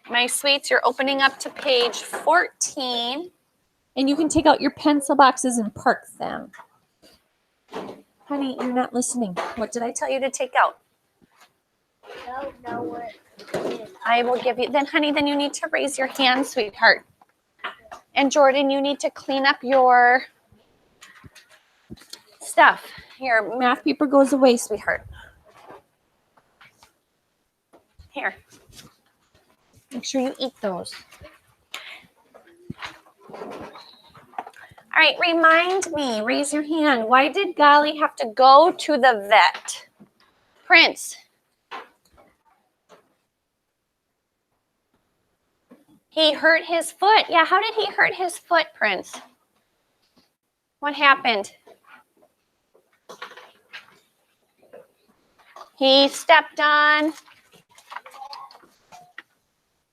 My sweets, you're opening up to page 14. And you can take out your pencil boxes and park them. Honey, you're not listening. What did I tell you to take out? I don't know what it is. I will give you, then honey, then you need to raise your hand, sweetheart. And Jordan, you need to clean up your stuff. Your math paper goes away, sweetheart. Here. Make sure you eat those. All right, remind me, raise your hand. Why did Golly have to go to the vet? Prince. He hurt his foot. Yeah, how did he hurt his foot, Prince? What happened? He stepped on.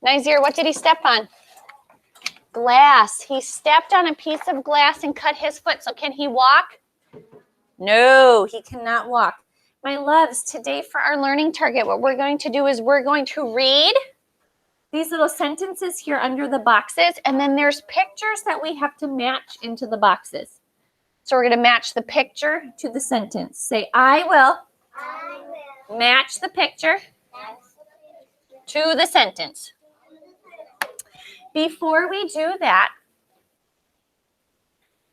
Nazir, what did he step on? Glass. He stepped on a piece of glass and cut his foot. So can he walk? No, he cannot walk. My loves, today for our learning target, what we're going to do is we're going to read these little sentences here under the boxes, and then there's pictures that we have to match into the boxes. So we're going to match the picture to the sentence. Say, I will match the picture to the sentence. Before we do that,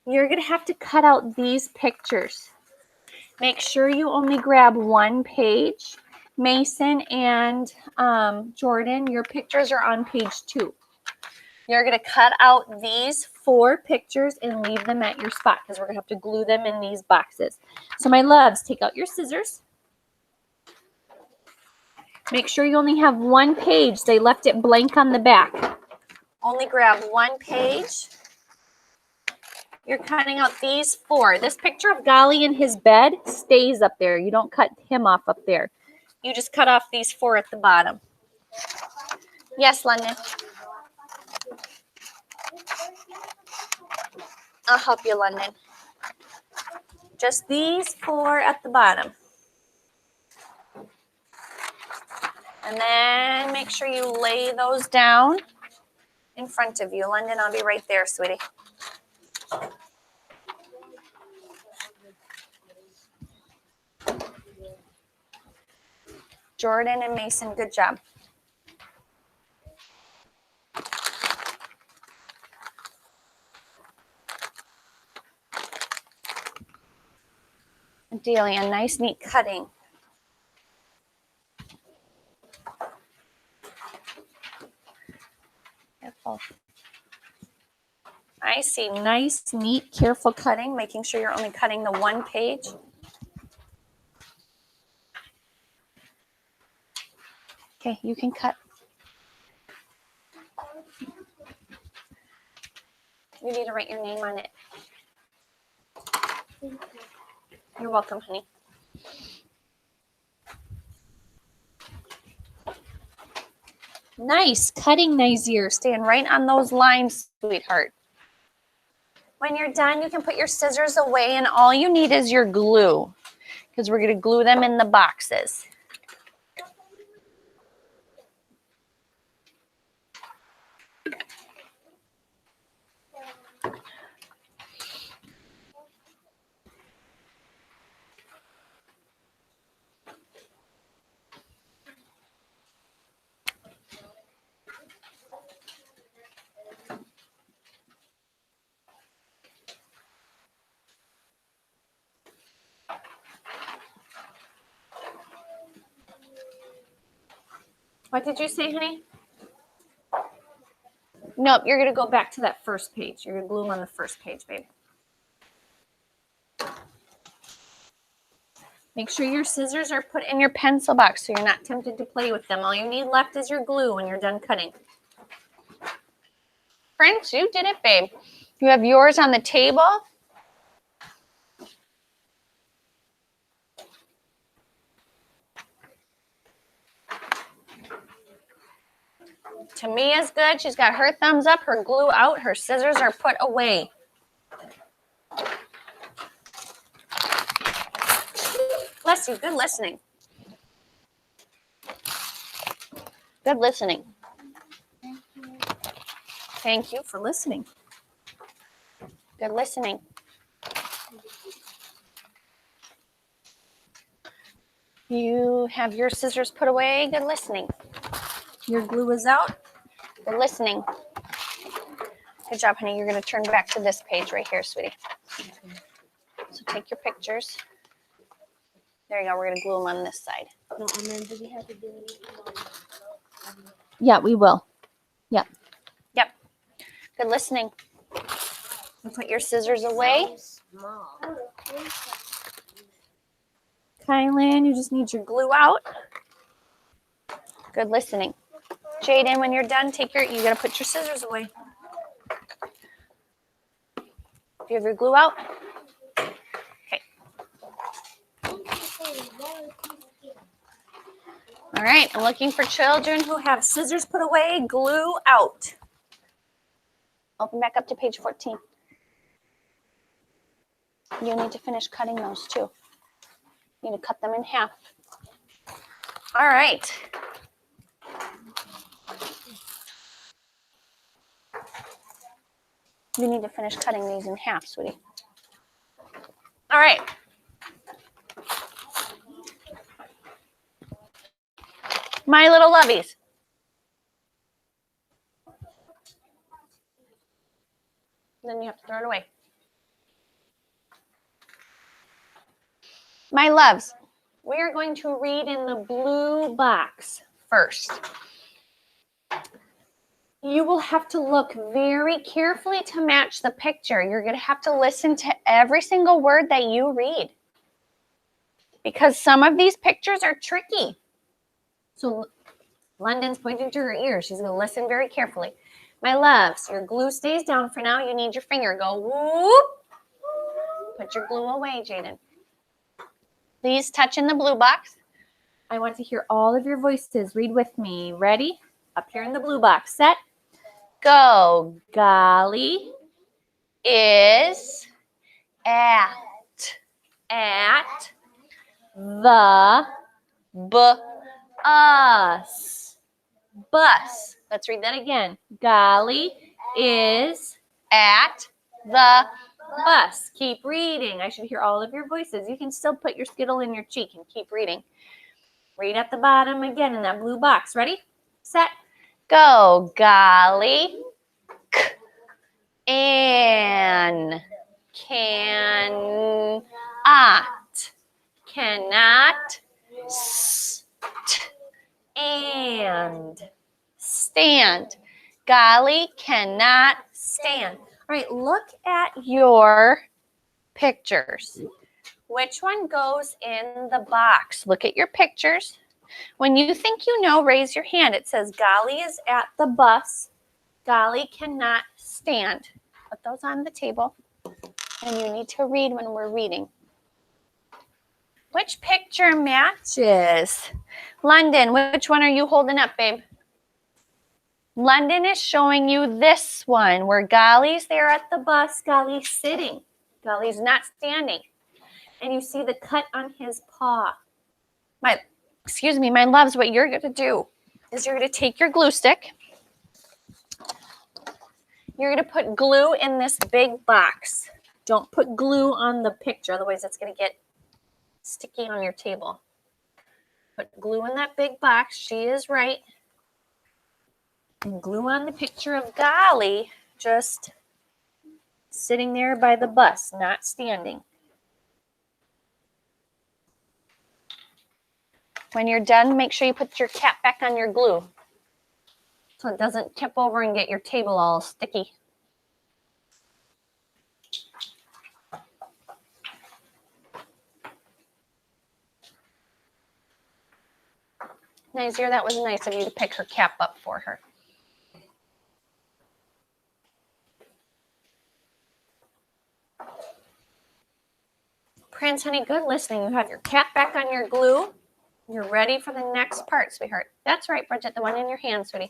you're going to have to cut out these pictures. Make sure you only grab one page. Mason and Jordan, your pictures are on page 2. You're going to cut out these 4 pictures and leave them at your spot because we're going to have to glue them in these boxes. So my loves, take out your scissors. Make sure you only have one page. They left it blank on the back. Only grab one page. You're cutting out these 4. This picture of Golly in his bed stays up there. You don't cut him off up there. You just cut off these 4 at the bottom. Yes, London. I'll help you, London. Just these 4 at the bottom. And then make sure you lay those down in front of you. London, I'll be right there, sweetie. Jordan and Mason, good job. Delia, nice, neat cutting. Careful. I see. Nice, neat, careful cutting, making sure you're only cutting the one page. Okay, you can cut. You need to write your name on it. You're welcome, honey. Nice cutting, Nazir. Staying right on those lines, sweetheart. When you're done, you can put your scissors away, and all you need is your glue because we're going to glue them in the boxes. What did you say, honey? Nope, you're going to go back to that first page. You're going to glue them on the first page, babe. Make sure your scissors are put in your pencil box so you're not tempted to play with them. All you need left is your glue when you're done cutting. Prince, you did it, babe. You have yours on the table. Tamia's good. She's got her thumbs up, her glue out, her scissors are put away. Bless you. Good listening. Good listening. Thank you. for listening. Good listening. You have your scissors put away. Good listening. Your glue is out. Good listening. Good job, honey. You're going to turn back to this page right here, sweetie. So take your pictures. There you go. We're going to glue them on this side. No, and then do we have to do anything on the Yeah, we will. Yep. Good listening. And put your scissors away. small? Kylan, you just need your glue out. Good listening. Jaden, when you're done, you got to put your scissors away. Do you have your glue out? Okay. All right. I'm looking for children who have scissors put away, glue out. Open back up to page 14. You need to finish cutting those too. You need to cut them in half. All right. You need to finish cutting these in half, sweetie. All right. My little lovies. Then you have to throw it away. My loves, we are going to read in the blue box first. You will have to look very carefully to match the picture. You're going to have to listen to every single word that you read, because some of these pictures are tricky. So London's pointing to her ears. She's going to listen very carefully. My loves, your glue stays down for now. You need your finger. Go whoop. Put your glue away, Jaden. Please touch in the blue box. I want to hear all of your voices. Read with me. Ready? Up here in the blue box. Set. Go. Golly Is at the us. bus. Let's read that again. Again. Golly is At the bus. Keep reading. I should hear all of your voices. You can still put your Skittle in your cheek and keep reading. Read at the bottom again in that blue box. Ready? Set. go. Golly. And cannot. Cannot. And. Stand. Golly cannot stand. All right, look at your pictures. Which one goes in the box? Look at your pictures. When you think you know, raise your hand. It says Golly is at the bus. Golly cannot stand. Put those on the table. And you need to read when we're reading. Which picture matches? London, which one are you holding up, babe? London is showing you this one where Golly's there at the bus. Golly's sitting. Golly's not standing. And you see the cut on his paw. My loves, what you're going to do is you're going to take your glue stick. You're going to put glue in this big box. Don't put glue on the picture, otherwise it's going to get sticky on your table. Put glue in that big box. She is right. And glue on the picture of Golly just sitting there by the bus, not standing. When you're done, make sure you put your cap back on your glue so it doesn't tip over and get your table all sticky. Nazir, that was nice of you to pick her cap up for her. Prince, honey, good listening. You have your cap back on your glue. You're ready for the next part, sweetheart. That's right, Bridget, the one in your hand, sweetie.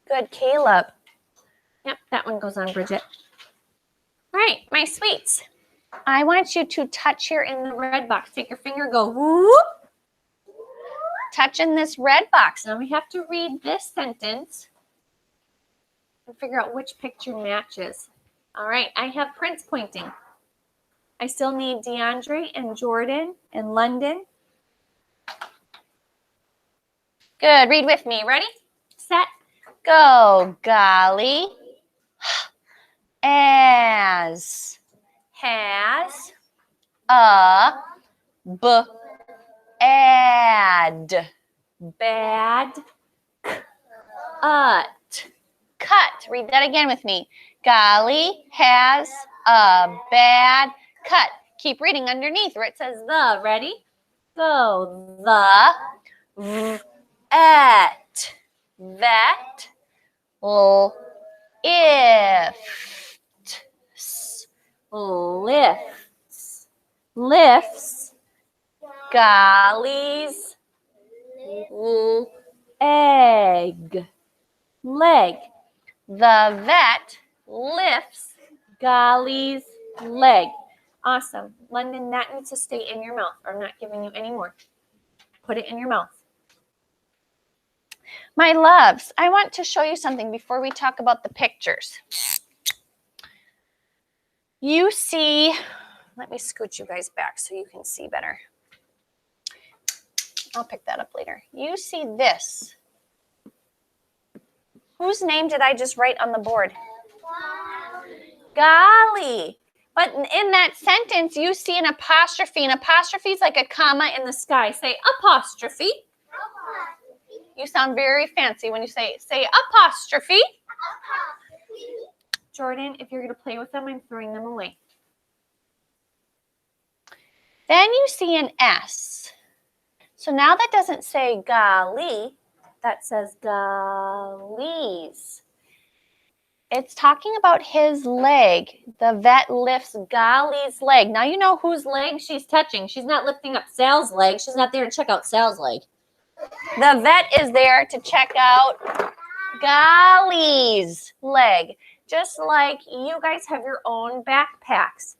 Good, Caleb. Yep, that one goes on, Bridget. All right, my sweets. I want you to touch here in the red box. Take your finger, go whoop. touching this red box. Now we have to read this sentence and figure out which picture matches. All right, I have Prince pointing. I still need DeAndre and Jordan and London. Good. Read with me. Ready? Set. Go. Golly. As. Has. Add. Bad. Cut. Read that again with me. Golly has a bad cut. Keep reading underneath where it says The. Ready? Go. the, at, that, if, Lifts. Lifts. gollies, Egg. Leg. the vet lifts. Golly's leg. Awesome. London, that needs to stay in your mouth. I'm not giving you any more. Put it in your mouth. My loves, I want to show you something before we talk about the pictures. You see, let me scoot you guys back so you can see better. I'll pick that up later. You see this. Whose name did I just write on the board? Golly. But in that sentence, you see an apostrophe. An apostrophe is like a comma in the sky. Say apostrophe. You sound very fancy when you say apostrophe. Jordan, if you're going to play with them, I'm throwing them away. Then you see an S. So now that doesn't say golly, that says gollies. It's talking about his leg. The vet lifts Golly's leg. Now you know whose leg she's touching. She's not lifting up Sal's leg. She's not there to check out Sal's leg. The vet is there to check out Golly's leg. Just like you guys have your own backpacks.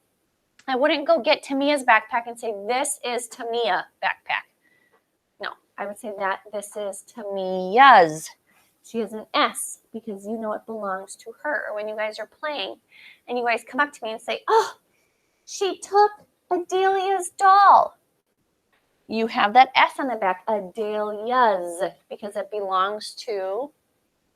I wouldn't go get Tamia's backpack and say, this is Tamia backpack. No, I would say that this is Tamia's. She has an S because you know it belongs to her. When you guys are playing and you guys come up to me and say, oh, she took Adelia's doll. You have that S on the back, Adelia's, because it belongs to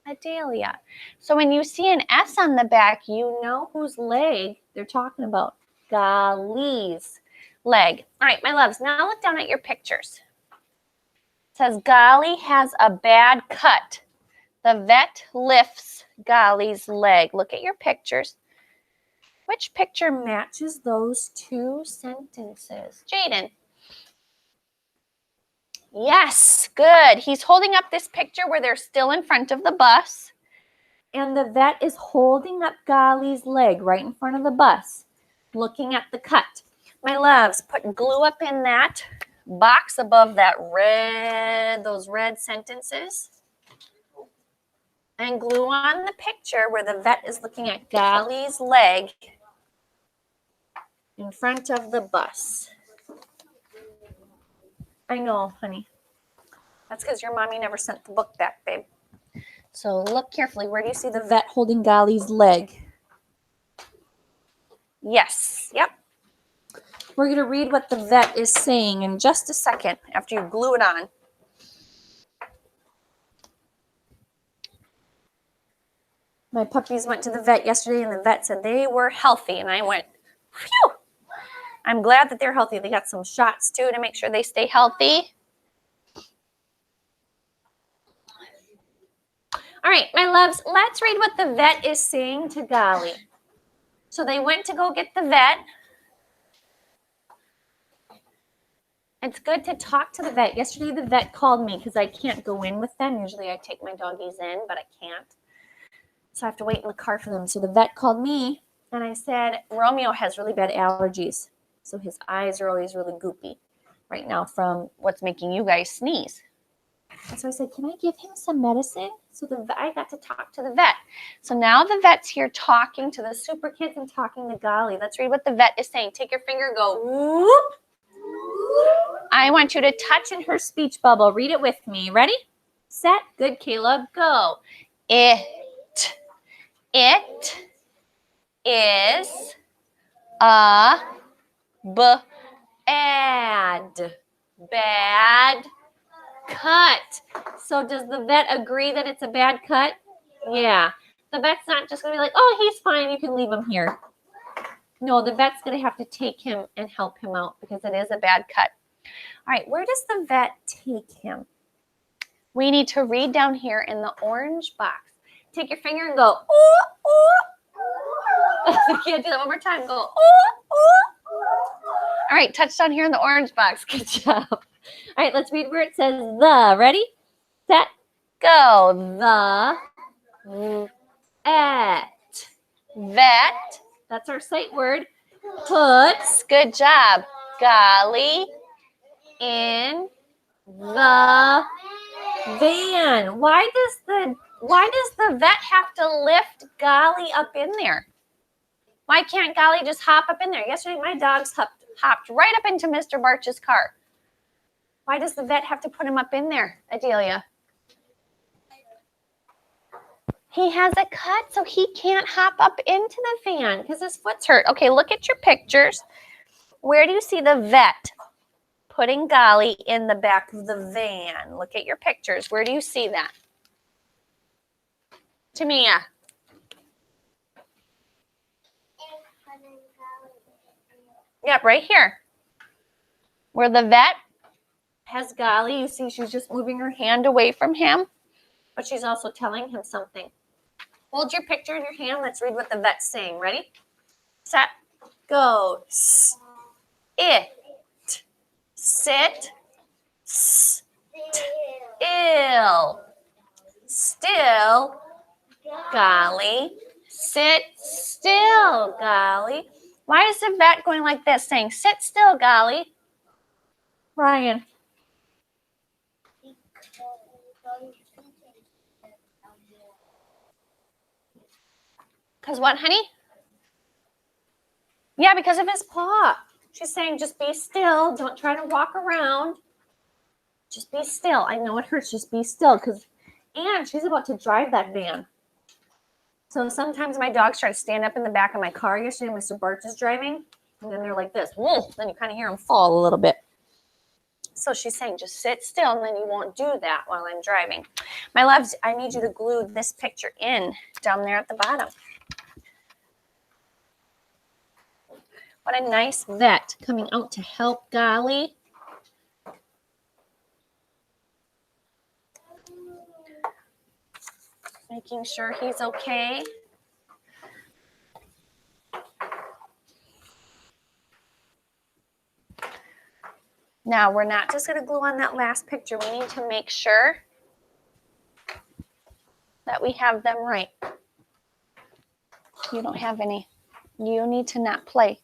Adelia. So when you see an S on the back, you know whose leg they're talking about. Golly's leg. All right, my loves, now look down at your pictures. It says, Golly has a bad cut. The vet lifts Golly's leg. Look at your pictures. Which picture matches those two sentences? Jaden. Yes, good. He's holding up this picture where they're still in front of the bus. And the vet is holding up Golly's leg right in front of the bus, looking at the cut. My loves, put glue up in that box above that red, those red sentences. And glue on the picture where the vet is looking at Golly's leg in front of the bus. I know, honey. That's because your mommy never sent the book back, babe. So look carefully. Where do you see the The vet holding Golly's leg. Yes. Yep. We're going to read what the vet is saying in just a second. After you glue it on. My puppies went to the vet yesterday and the vet said they were healthy. And I went, phew. I'm glad that they're healthy. They got some shots too to make sure they stay healthy. All right, my loves, let's read what the vet is saying to Golly. So they went to go get the vet. It's good to talk to the vet. Yesterday the vet called me because I can't go in with them. Usually I take my doggies in, but I can't. So I have to wait in the car for them. So the vet called me and I said, Romeo has really bad allergies. So his eyes are always really goopy right now from what's making you guys sneeze. And so I said, can I give him some medicine? So I got to talk to the vet. So now the vet's here talking to the super kids and talking to Golly. Let's read what the vet is saying. Take your finger, go whoop. I want you to touch in her speech bubble. Read it with me. Ready? Set. Good, Caleb. Go. It is a Bad cut. So does the vet agree that it's a bad cut? Yeah. The vet's not just going to be like, oh, he's fine. You can leave him here. No, the vet's going to have to take him and help him out because it is a bad cut. All right, where does the vet take him? We need to read down here in the orange box. Take your finger and go, ooh, ooh. You can't do that one more time. Go, ooh, ooh. All right, touch down here in the orange box. Good job. All right, let's read where it says the. Ready? Set. Go. The Vet. That's our sight word. Puts Good job. Golly. in the van. Why does the vet have to lift Golly up in there? Why can't Golly just hop up in there? Yesterday, my dogs hopped right up into Mr. Barch's car. Why does the vet have to put him up in there, Adelia? He has a cut, so he can't hop up into the van because his foot's hurt. Okay, look at your pictures. Where do you see the vet putting Golly in the back of the van? Look at your pictures. Where do you see that? Tamia. Yep, right here. Where the vet has Golly. You see she's just moving her hand away from him, but she's also telling him something. Hold your picture in your hand. Let's read what the vet's saying. Ready? Set. Go. It. Sit. Still. Still. Golly. Sit still, Golly. Why is the vet going like this, saying, sit still, Golly? Ryan. Because what, honey? Yeah, because of his paw. She's saying, just be still. Don't try to walk around. Just be still. I know it hurts. Just be still. And she's about to drive that van. So sometimes my dogs try to stand up in the back of my car. Yesterday, Mr. Bart is driving. And then they're like this. Whoa. Then you kind of hear them fall a little bit. So she's saying, just sit still, and then you won't do that while I'm driving. My loves, I need you to glue this picture in down there at the bottom. What a nice vet coming out to help Golly. Making sure he's okay. Now, we're not just going to glue on that last picture. We need to make sure that we have them right. You don't have any. You need to not play.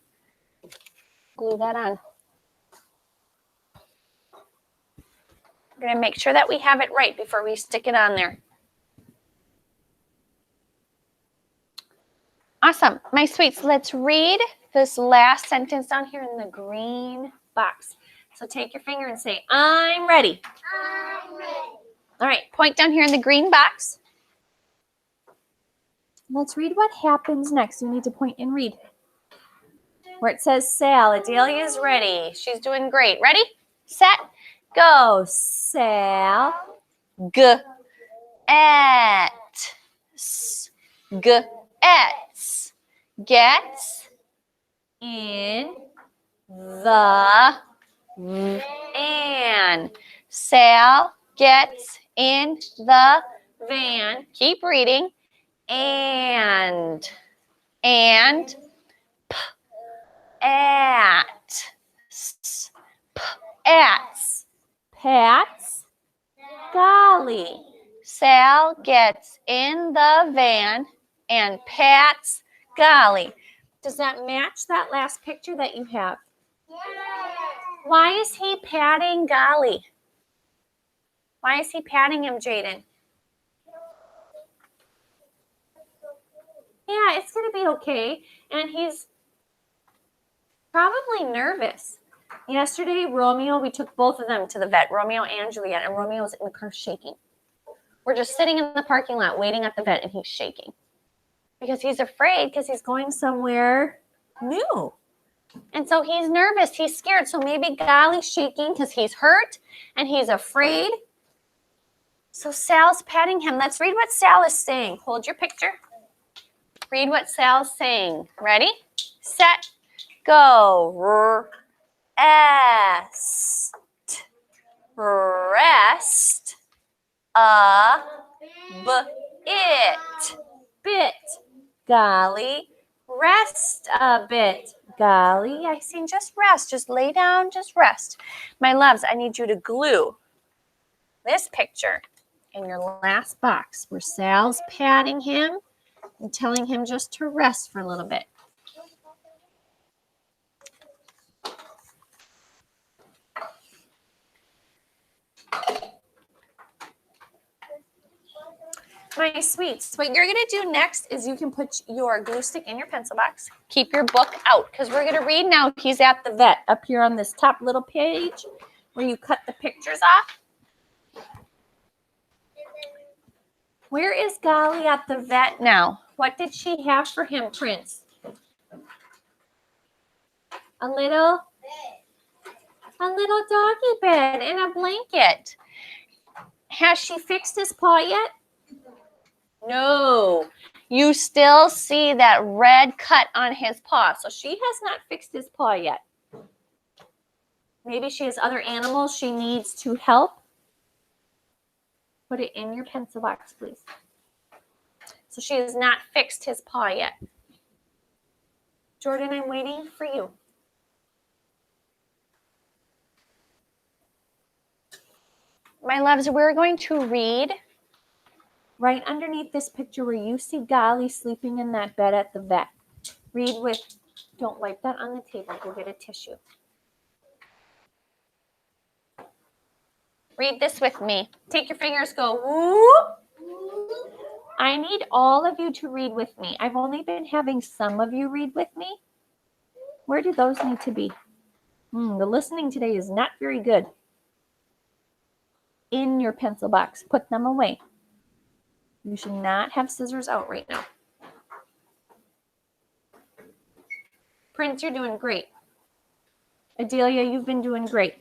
Glue that on. We're going to make sure that we have it right before we stick it on there. Awesome. My sweets, let's read this last sentence down here in the green box. So take your finger and say, I'm ready. I'm ready. All right, point down here in the green box. Let's read what happens next. You need to point and read. Where it says Sal, Adelia's ready. She's doing great. Ready, set, Go, Sal. G, at, s, g, ets, gets, In the, and. Sal gets in the van. Keep reading. And p, at, s, p, ats, Pat's Golly. Sal gets in the van and pats Golly. Does that match that last picture that you have? Yes. Why is he patting Golly? Why is he patting him, Jaden? Yeah, it's going to be okay. And he's probably nervous. Yesterday, Romeo, we took both of them to the vet, Romeo and Juliet, and Romeo's in the car shaking. We're just sitting in the parking lot waiting at the vet, and he's shaking because he's afraid because he's going somewhere new. And so he's nervous. He's scared. So maybe Golly's shaking because he's hurt and he's afraid. So Sal's patting him. Let's read what Sal is saying. Hold your picture. Read what Sal's saying. Ready? Set. Go. Rest. Rest. It. Bit. Golly. Rest a bit. Golly. I seen just rest. Just lay down. Just rest. My loves, I need you to glue this picture in your last box where Sal's patting him and telling him just to rest for a little bit. My sweets, what you're going to do next is you can put your glue stick in your pencil box. Keep your book out because we're going to read now. He's at the vet up here on this top little page where you cut the pictures off. Where is Golly at the vet now? What did she have for him, Prince? A little doggy bed and a blanket. Has she fixed his paw yet? No. You still see that red cut on his paw. So she has not fixed his paw yet. Maybe she has other animals she needs to help. Put it in your pencil box, please. So she has not fixed his paw yet. Jordan, I'm waiting for you. My loves, we're going to read right underneath this picture where you see Golly sleeping in that bed at the vet. Read with, don't wipe that on the table. Go get a tissue. Read this with me. Take your fingers, go whoop. I need all of you to read with me. I've only been having some of you read with me. Where do those need to be? The listening today is not very good. In your pencil box. Put them away. You should not have scissors out right now. Prince, you're doing great. Adelia, you've been doing great.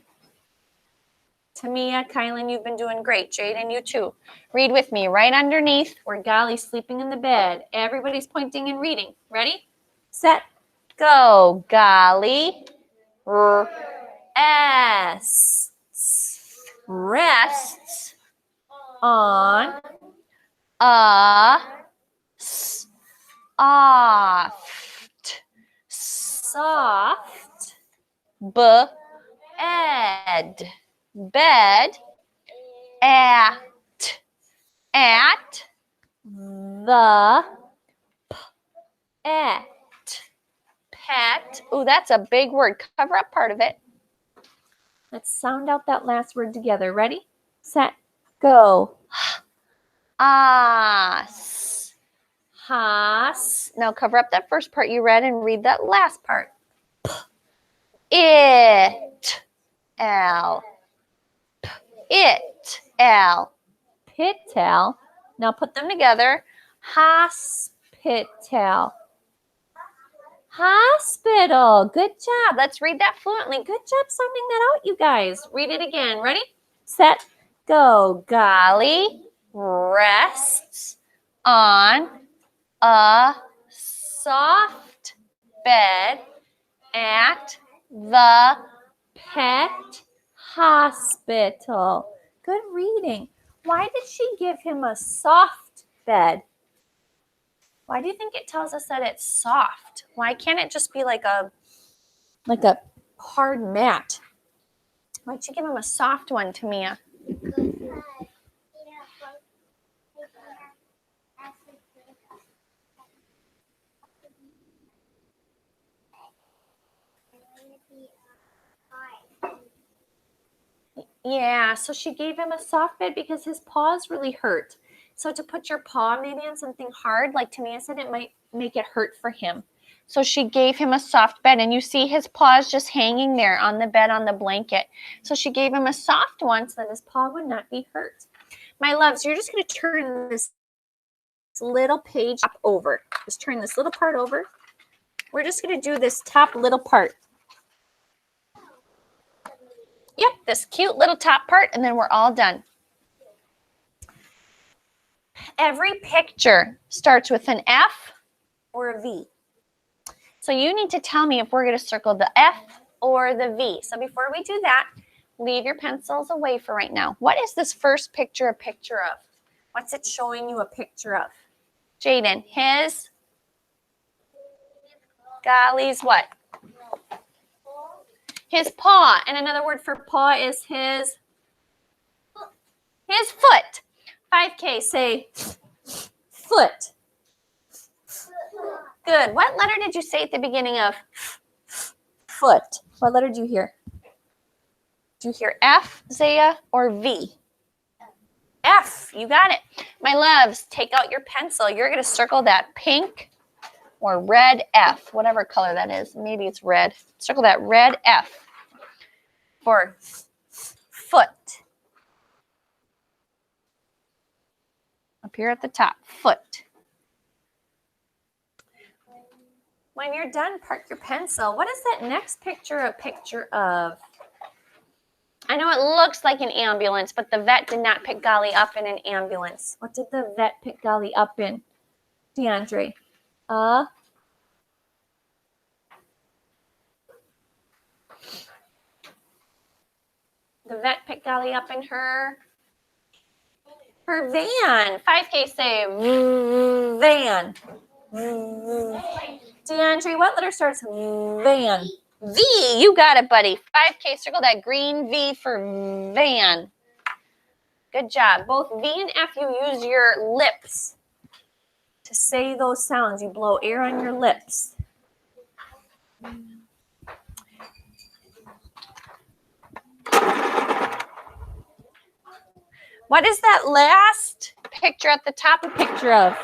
Tamia, Kylan, you've been doing great. Jaden, you too. Read with me. Right underneath where Golly's sleeping in the bed. Everybody's pointing and reading. Ready? Set. Go. Golly. Rests on a soft bed at the pet. Oh, that's a big word. Cover up part of it. Let's sound out that last word together. Ready? Set. Go. Has. Now cover up that first part you read and read that last part. It. Pittel. Now put them together. Hospital. Good job. Let's read that fluently. Good job sounding that out, you guys. Read it again. Ready? Set. Go. Golly rests on a soft bed at the pet hospital. Good reading. Why did she give him a soft bed? Why do you think it tells us that it's soft? Why can't it just be like a hard mat? Why'd she give him a soft one, Tamia? Yeah, so she gave him a soft bed because his paws really hurt. So to put your paw maybe on something hard, like Tamia said, it might make it hurt for him. So she gave him a soft bed, and you see his paws just hanging there on the bed on the blanket. So she gave him a soft one so that his paw would not be hurt. My loves, you're just going to turn this little page up over. Just turn this little part over. We're just going to do this top little part. Yep, this cute little top part, and then we're all done. Every picture starts with an F or a V. So you need to tell me if we're going to circle the F or the V. So before we do that, leave your pencils away for right now. What is this first picture a picture of? What's it showing you a picture of? Jaden, his, Golly's what? His paw. And another word for paw is his foot. 5K, say foot. Good. What letter did you say at the beginning of foot? What letter did you hear? Do you hear F, Zaya, or V? F. You got it. My loves, take out your pencil. You're going to circle that pink or red F, whatever color that is. Maybe it's red. Circle that red F for foot. Up here at the top, foot. When you're done, park your pencil. What is that next picture a picture of? I know it looks like an ambulance, but the vet did not pick Golly up in an ambulance. What did the vet pick Golly up in, DeAndre? The vet picked Golly up in her van. 5K say van. DeAndre, what letter starts van? V. You got it, buddy. 5K, circle that green V for van. Good job. Both V and F, you use your lips to say those sounds. You blow air on your lips. What is that last picture at the top a picture of?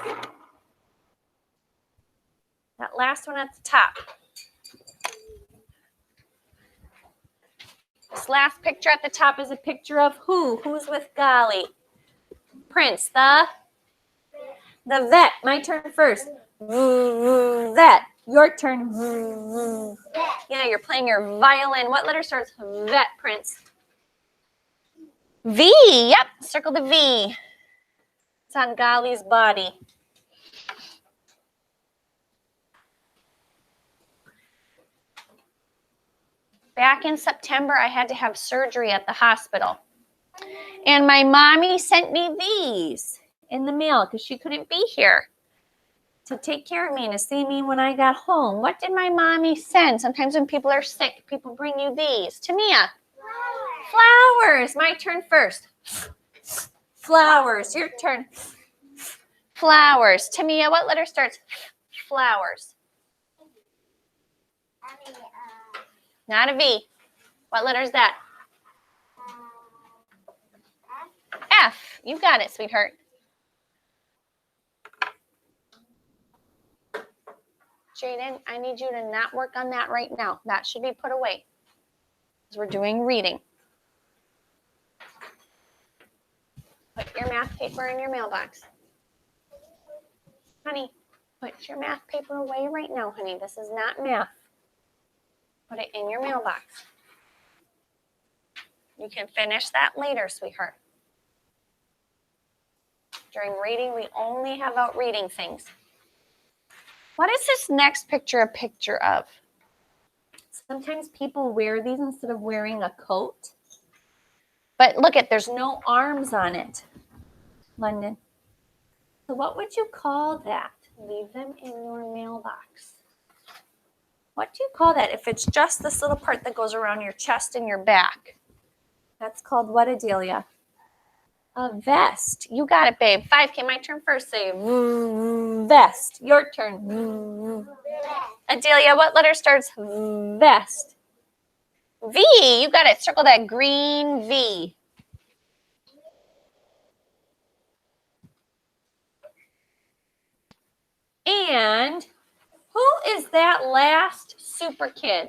That last one at the top. This last picture at the top is a picture of who? Who's with Golly? Prince, the vet. My turn first. Vet. Your turn. Yeah, you're playing your violin. What letter starts vet, Prince? V. Yep. Circle the V. It's on Golly's body. Back in September, I had to have surgery at the hospital. And my mommy sent me these in the mail because she couldn't be here to take care of me and to see me when I got home. What did my mommy send? Sometimes when people are sick, people bring you these. Tamia. Flowers. My turn first. Flowers. Your turn. Flowers. Tamia, what letter starts flowers? Not a V. What letter is that? F. You got it, sweetheart. Jaden, I need you to not work on that right now. That should be put away because we're doing reading. Put your math paper in your mailbox. Honey, put your math paper away right now, honey. This is not math. Put it in your mailbox. You can finish that later, sweetheart. During reading, we only have out reading things. What is this next picture a picture of? Sometimes people wear these instead of wearing a coat. But look at, there's no arms on it. London. So what would you call that? Leave them in your mailbox. What do you call that if it's just this little part that goes around your chest and your back? That's called what, Adelia? A vest. You got it, babe. 5K, my turn first. Say vest. Your turn. Adelia, what letter starts vest? V. You got it. Circle that green V. And who is that last super kid?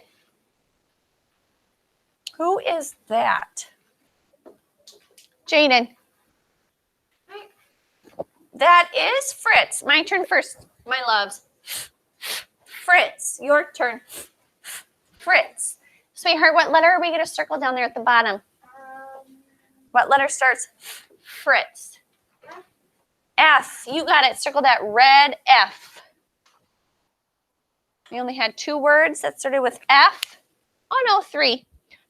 Who is that? Jaden. That is Fritz. My turn first, my loves. Fritz, your turn. Fritz. Sweetheart, what letter are we going to circle down there at the bottom? What letter starts Fritz? F. You got it. Circle that red F. We only had 2 words that started with F. Oh, no, 3.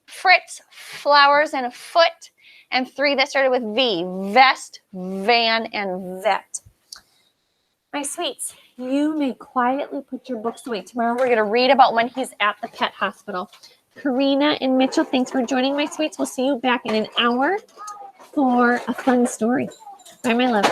Fritz, flowers, and a foot. And 3 that started with V. Vest, van, and vet. My sweets, you may quietly put your books away. Tomorrow we're going to read about when he's at the pet hospital. Karina and Mitchell, thanks for joining, my sweets. We'll see you back in an hour for a fun story. Bye, my loves.